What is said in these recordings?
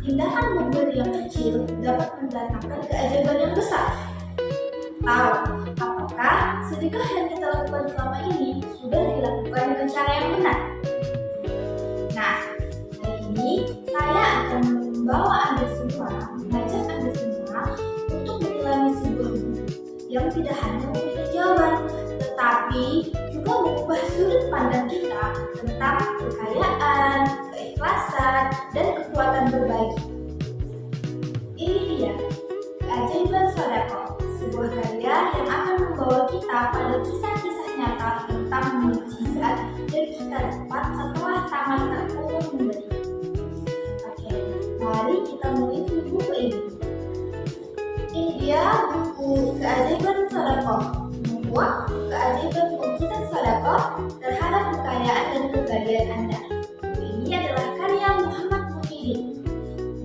tindakan memberi yang kecil dapat mendatangkan keajaiban yang besar. Tahu, apakah sedekah yang kita lakukan selama ini sudah dilakukan dengan cara yang benar? Nah, hari ini saya akan membawa Anda semua, mengajak Anda semua untuk menyelami sebuah buku yang tidak hanya memberikan jawaban, tetapi juga mengubah sudut pandang kita tentang kekayaan, keikhlasan, dan kekuatan berbagi. Ini dia, Keajaiban Sodaqoh, sebuah karya yang akan membawa kita pada kisah-kisah nyata tentang mukjizat yang kita dapat setelah tangan terkulur memberi. Oke, mari kita meneliti buku ini. Ini dia buku Keajaiban Sodaqoh, membuat keajaiban mukjizat Sodaqoh terhadap kekayaan dan kebahagiaan Anda. Buku ini adalah karya Muhammad Muhyiddin.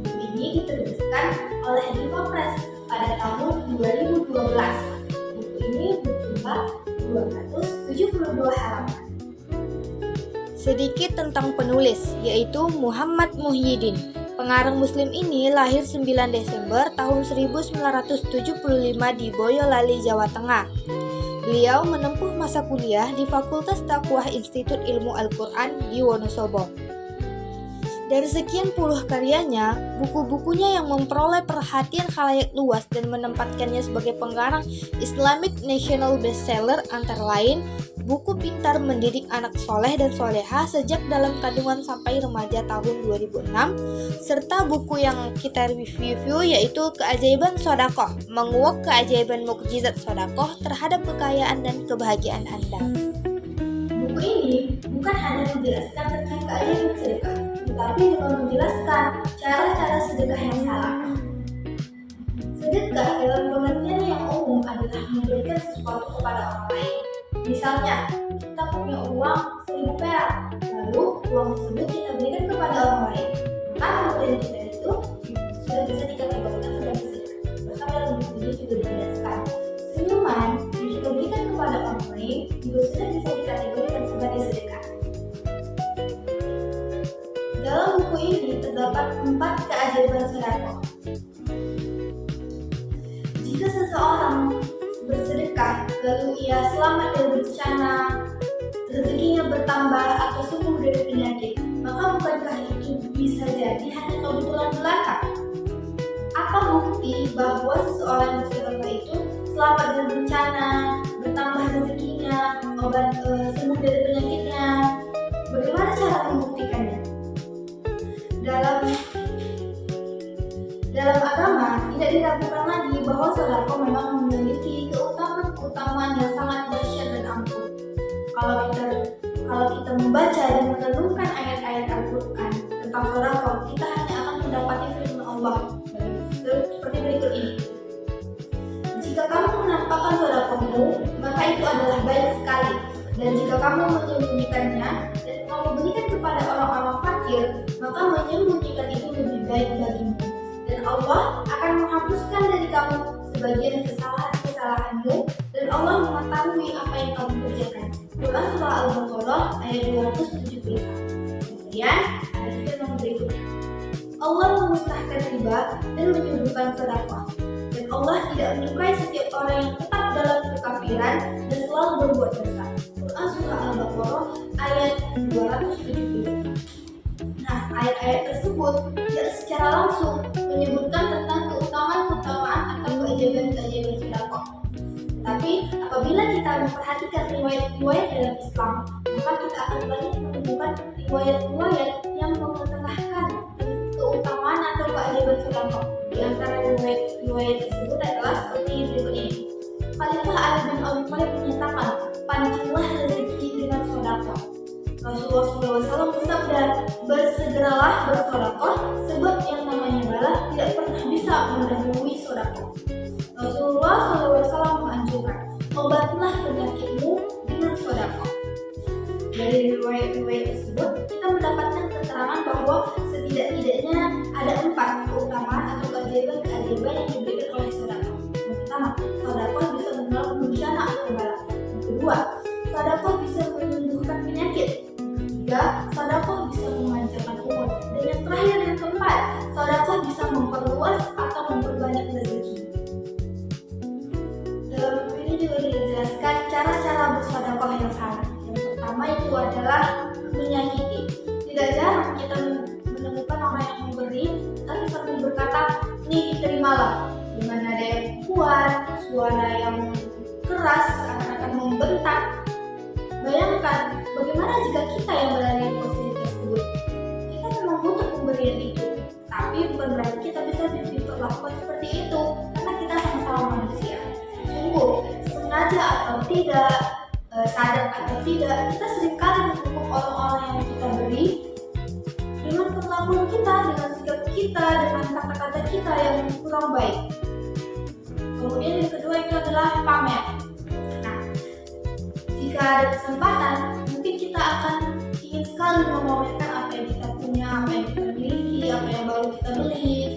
Buku ini diterbitkan oleh Diva Press pada tahun 2012. Buku ini berjumlah 272 halaman. Sedikit tentang penulis, yaitu Muhammad Muhyiddin. Pengarang Muslim ini lahir 9 Desember tahun 1975 di Boyolali, Jawa Tengah. Beliau menempuh masa kuliah di Fakultas Dakwah Institut Ilmu Al-Quran di Wonosobo. Dari sekian puluh karyanya, buku-bukunya yang memperoleh perhatian khalayak luas dan menempatkannya sebagai pengarang Islamic National Bestseller antara lain buku Pintar Mendidik Anak Soleh dan Soleha sejak dalam kandungan sampai remaja tahun 2006, serta buku yang kita review yaitu Keajaiban Sodaqoh, menguak keajaiban mukjizat Sodaqoh terhadap kekayaan dan kebahagiaan Anda. Buku ini bukan hanya menjelaskan tentang keajaiban sedekah, tetapi juga menjelaskan cara-cara sedekah yang salah. Sedekah dalam pengertian yang umum adalah memberikan sesuatu kepada orang lain. Misalnya, kita punya uang 1.000 perak, lalu uang tersebut kita berikan kepada orang lain. Maka pemberian kita itu sudah bisa dikategorikan sebagai sedekah. Bahkan dalam buku ini juga dijelaskan, senyuman yang kita berikan kepada orang lain juga sudah bisa dikategorikan sebagai sedekah. Dalam buku ini terdapat 4 keajaiban Sodaqoh. Jika seseorang bersedekah lalu ia selamat dari bencana, rezekinya bertambah atau sembuh dari penyakit, maka bukankah itu bisa jadi hanya kebetulan belaka? Apa bukti bahwa seseorang yang bersedekah itu selamat dari bencana, bertambah rezekinya, sembuh dari penyakitnya? Bagaimana cara membuktikannya? Dalam agama tidak diragukan lagi bahwa sedekah memang memiliki keutamaan yang sangat dahsyat dan ampuh. Kalau kita membaca dan merenungkan ayat-ayat Al-Quran tentang sedekah, kita hanya akan mendapati firman Allah seperti berikut ini. Jika kamu menampakkan sedekahmu, maka itu adalah baik sekali. Dan jika kamu menyembunyikannya dan kamu berikan kepada orang-orang fakir, maka menyembunyikan itu lebih baik bagimu. Dan Allah akan menghapuskan dari kamu sebagian kesalahan-kesalahanmu, dan Allah mengetahui apa yang kamu kerjakan. Quran Surah Al-Baqarah ayat 271. Kemudian ada firman berikutnya, Allah memusnahkan riba dan menyuruhkan sedekah. Dan Allah tidak menyukai setiap orang yang tetap dalam kekafiran dan selalu berbuat dosa. Quran Surah Al-Baqarah ayat 270. Nah, ayat-ayat tersebut tidak secara langsung menyebutkan tentang keutamaan atau keajaiban-keajaiban sedekah. Tapi apabila kita memperhatikan riwayat-riwayat dalam Islam, maka kita akan banyak menemukan riwayat-riwayat yang mengetengahkan keutamaan atau keajaiban sedekah. Di antara riwayat tersebut adalah seperti berikut ini. Khalifah Ali bin Abi Thalib menyatakan, pancinglah rezeki dengan sedekah. Rasulullah SAW bersabda, bersegeralah bersedekah, sebab yang namanya bala tidak pernah bisa mendahului sedekah. Rasulullah SAW menganjurkan, obatilah penyakitmu dengan sedekah. Dari riwayat-riwayat tersebut, kita mendapatkan keterangan bahwa setidak-tidaknya ada 4 keutamaan atau keajaiban yang diberikan oleh sedekah. Yang pertama, sedekah bisa menolak bencana atau bala. Yang kedua, sedekah bisa menyembuhkan penyakit. Ketiga, sedekah bisa memanjangkan umur. Dan yang terakhir, yang keempat, sedekah terimalah dengan nada yang kuat, suara yang keras akan membentak. Bayangkan bagaimana jika kita yang berada di posisi tersebut. Kita memang butuh pemberian itu, tapi bukan berarti kita bisa diperlakukan seperti itu, karena kita sama-sama manusia. Sungguh, sengaja atau tidak, sadar atau tidak, kita seringkali mendukung orang-orang yang kita beri dengan perlakuan kita, dengan sikap kita, dengan kata-kata kita yang kurang baik. Kemudian yang kedua itu adalah pamer. Nah, jika ada kesempatan, mungkin kita akan ingin sekali memamerkan apa yang kita punya, apa yang kita miliki, apa yang baru kita beli.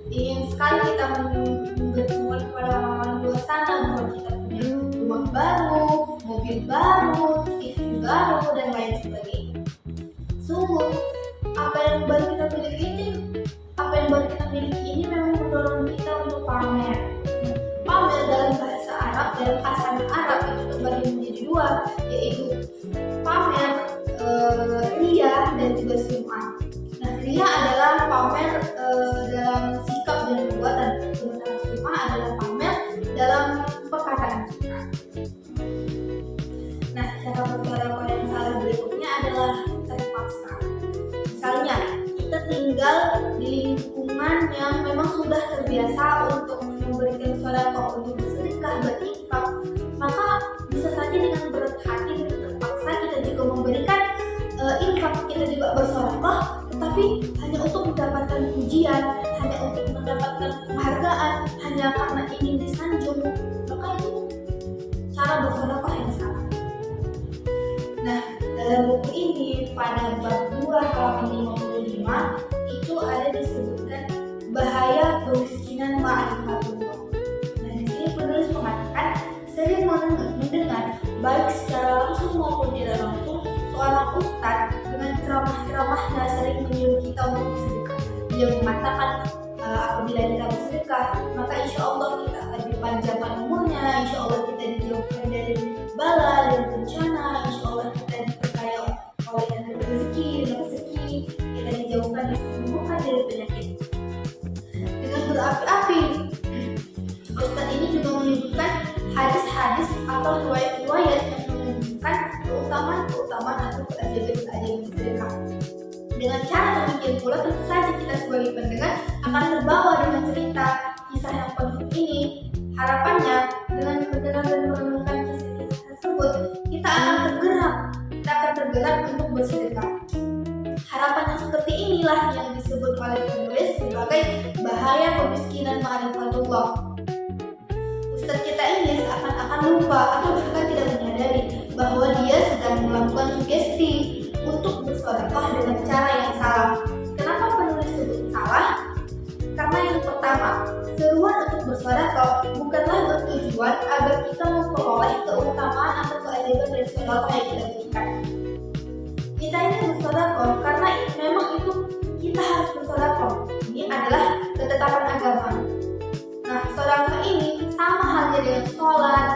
Ingin sekali kita memberitahukan kepada orang-orang luar sana bahwa kita punya rumah baru, mobil baru, TV baru, dan lain sebagainya. Sungguh, apa yang baru kita miliki ini memang mendorong kita untuk pamer. Pamer dalam bahasa Arab, dalam khasanah Arab itu terbagi menjadi dua, yaitu pamer, riya, dan juga sum'ah. Nah, riya adalah pamer dalam sikap dan perbuatan, sementara sum'ah adalah pamer dalam perkataan kita. Nah, cara bersodakoh yang salah berikutnya adalah terpaksa. Misalnya, kita tinggal di lingkungan yang memang sudah terbiasa untuk memberikan sodakoh, untuk bersedekah, berinfak, maka bisa saja dengan berat hati dan terpaksa kita juga memberikan infak, kita juga bersodakoh, tetapi hanya untuk mendapatkan pujian, hanya untuk mendapatkan penghargaan, hanya karena ingin disanjung, maka itu cara bersodakoh yang salah. Nah, dalam buku ini pada bab 2 halaman 55 itu ada disebutkan bahaya kemiskinan ma'rifatullah. Nah, di sini penulis mengatakan sering mendengar baik secara langsung maupun tidak langsung seorang ustadz dengan ceramah-ceramahnya sering menyuruh kita untuk bersedekah. Dia mengatakan apabila kita bersedekah, maka insya Allah kita akan dipanjangkan umurnya, insya Allah kita dijauhkan dari bala dan bencana, insya Allah kita diperkaya oleh rezeki, kita dijauhkan disembuhkan dari penyakit. Dengan berapi-api, ustadz ini juga menyebutkan hadis-hadis atau riwayat-riwayat yang menunjukkan keutamaan atau keajaiban sedekah. Dengan cara demikian pula, tentu saja kita sebagai pendengar akan terbawa dengan cerita kisah yang penuh ini. Harapannya dengan mendengar dan merenungkan kisah-kisah tersebut, kita akan tergerak untuk bersedekah. Harapan yang seperti inilah yang disebut oleh penulis sebagai bahaya kemiskinan ma'rifatullah. Ustaz kita ini seakan-akan lupa atau bahkan tidak menyadari bahwa dia sedang melakukan sugesti untuk bersedekah dengan cara yang salah. Kenapa penulis sebut salah? Karena yang pertama, seruan untuk bersedekah bukanlah bertujuan agar kita memperoleh keutamaan atau keajaiban dari sedekah yang kita berikan. Kita ini bersedekah karena memang itu kita harus bersedekah. Ini adalah ketetapan agama. Nah, sedekah ini sama halnya dengan sholat,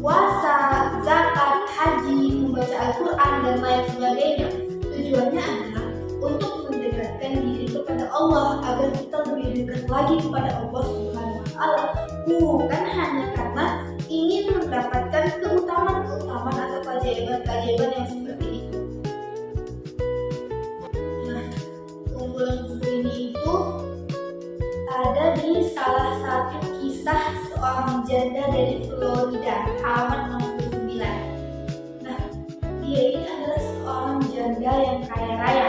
puasa, zakat, haji, membaca Al-Quran, dan lain sebagainya. Tujuannya adalah untuk mendekatkan diri kepada Allah agar kita lebih dekat lagi kepada Allah Subhanahu wa Ta'ala, bukan hanya karena ingin mendapatkan keutamaan atau keajaiban yang seperti itu. Nah, keunggulan buku ini itu ada di salah satu kisah seorang janda dari Florida, halaman 69. Nah, dia ini adalah seorang janda yang kaya raya.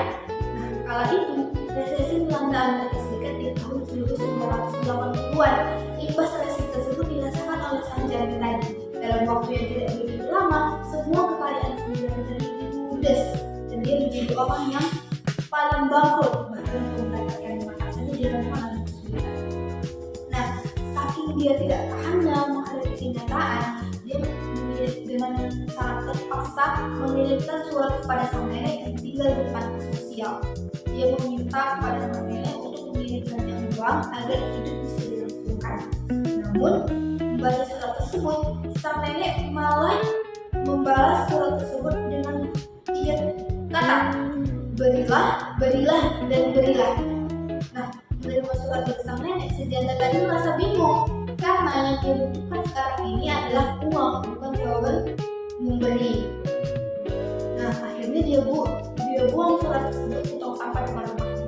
Nah, kala itu resesi melanda Amerika Serikat di tahun 1980-an. Imbas resesi tersebut dirasakan oleh sang janda tadi. Dalam waktu yang tidak begitu lama, semua kekayaan sang janda tadi ludes dan dia menjadi orang yang paling bangkrut, bahkan mendapatkan makan saja dia mengalami kesulitan. Nah, saking dia tidak tahannya menghadapi kenyataan, dia dengan sangat terpaksa mengirimkan surat kepada sang nenek yang tinggal di panti sosial. Dia meminta kepada sang nenek untuk mengirimkannya uang agar hidup bisa dilangsungkan. Namun, membaca surat tersebut, sang nenek malah membalas surat tersebut dengan 3 kata, berilah, dan berilah. Nah, menerima surat sebagai sang nenek, si janda tadi merasa bingung karena yang dia butuhkan sekarang ini adalah uang, bukan jawaban memberi. Nah, akhirnya dia buang surat tersebut ke tong sampah depan rumahnya.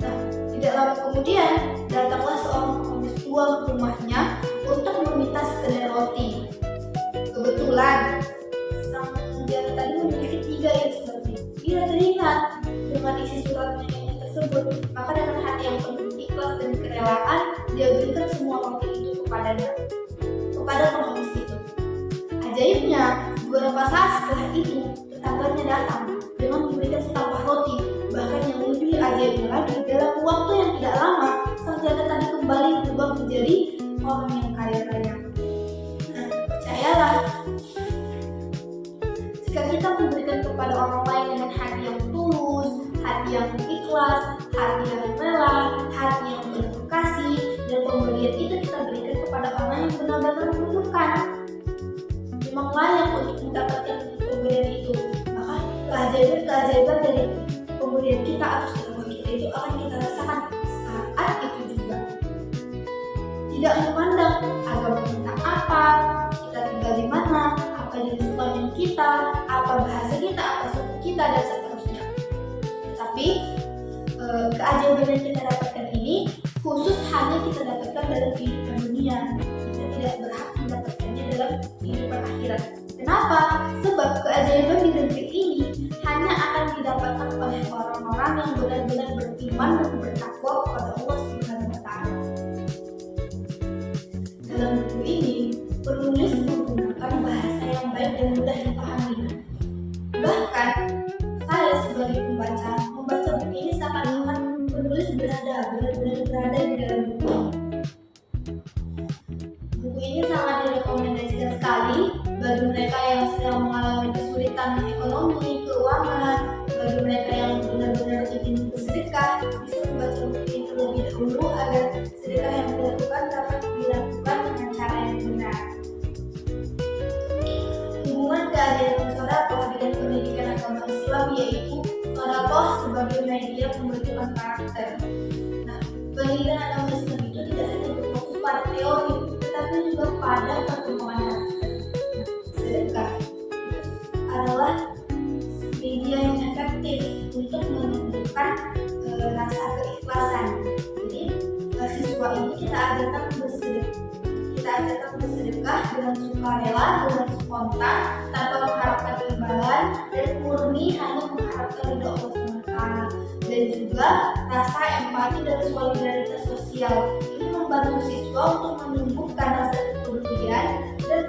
Nah, tidak lama kemudian datanglah seorang pengemis tua ke rumahnya untuk meminta sekedar roti. Kebetulan sang janda tadi memiliki 3 instruksi. Dia teringat dengan isi surat neneknya tersebut, maka dengan hati yang penuh ikhlas dan kerelaan, dia berikan semua roti itu kepada pengemis itu. Ajaibnya, beberapa saat setelah itu, tetangganya datang dengan memberikan setampah roti. Bahkan yang lebih ajaibnya lagi, dalam waktu yang tidak lama, sang janda tadi kembali berubah menjadi orang yang kaya raya. Nah, percayalah, jika kita memberikan kepada orang lain dengan hati yang tulus, hati yang ikhlas, hati yang rela, hati yang penuh kasih, dan pemberian itu kita berikan kepada orang yang benar-benar membutuhkan, memang layak untuk mendapatkan pemberian itu. Maka keajaiban dari pemberian kita atau sedekah kita itu akan kita rasakan saat itu juga. Tidak memandang agama kita apa, kita tinggal di mana, apa jenis kelamin kita, apa bahasa kita, apa suku kita, dan seterusnya. Tetapi keajaiban yang kita dapatkan ini khusus hanya kita dapatkan dalam kehidupan dunia. Kita tidak berhak mendapatkannya dalam kehidupan akhirat. Kenapa? Sebab keajaiban di negeri ini hanya akan didapatkan oleh orang-orang yang benar-benar beriman dan bertakwa kepada Allah Subhanahu wa Ta'ala. Dalam buku ini, penulis menggunakan bahasa yang baik dan mudah dipahami. Bahkan saya sebagai pembaca membaca buku ini seakan-akan penulis benar-benar berada di dalam buku ini. Buku ini sangat direkomendasikan sekali bagi mereka yang sedang mengalami kesulitan ekonomi, keuangan, bagi mereka yang benar-benar ingin bersedekah, bisa membaca buku ini terlebih dahulu agar sedekah yang dilakukan dapat dilakukan dengan cara yang benar. Hubungan keajaiban sedekah dengan pendidikan agama Islam yaitu sedekah sebagai media pembentukan karakter. Nah, pendidikan agama Islam itu tidak hanya berfokus pada teori, tetapi juga pada perkembangan karakter. Sedekah adalah media yang efektif untuk menunjukkan rasa keikhlasan. Jadi siswa ini kita ajarkan bersedekah dengan sukarela, dengan spontan, tanpa mengharapkan imbalan, dan murni hanya mengharapkan ridho Allah SWT. Dan juga rasa empati dan solidaritas sosial. Ini membantu siswa untuk menumbuhkan rasa kepedulian dan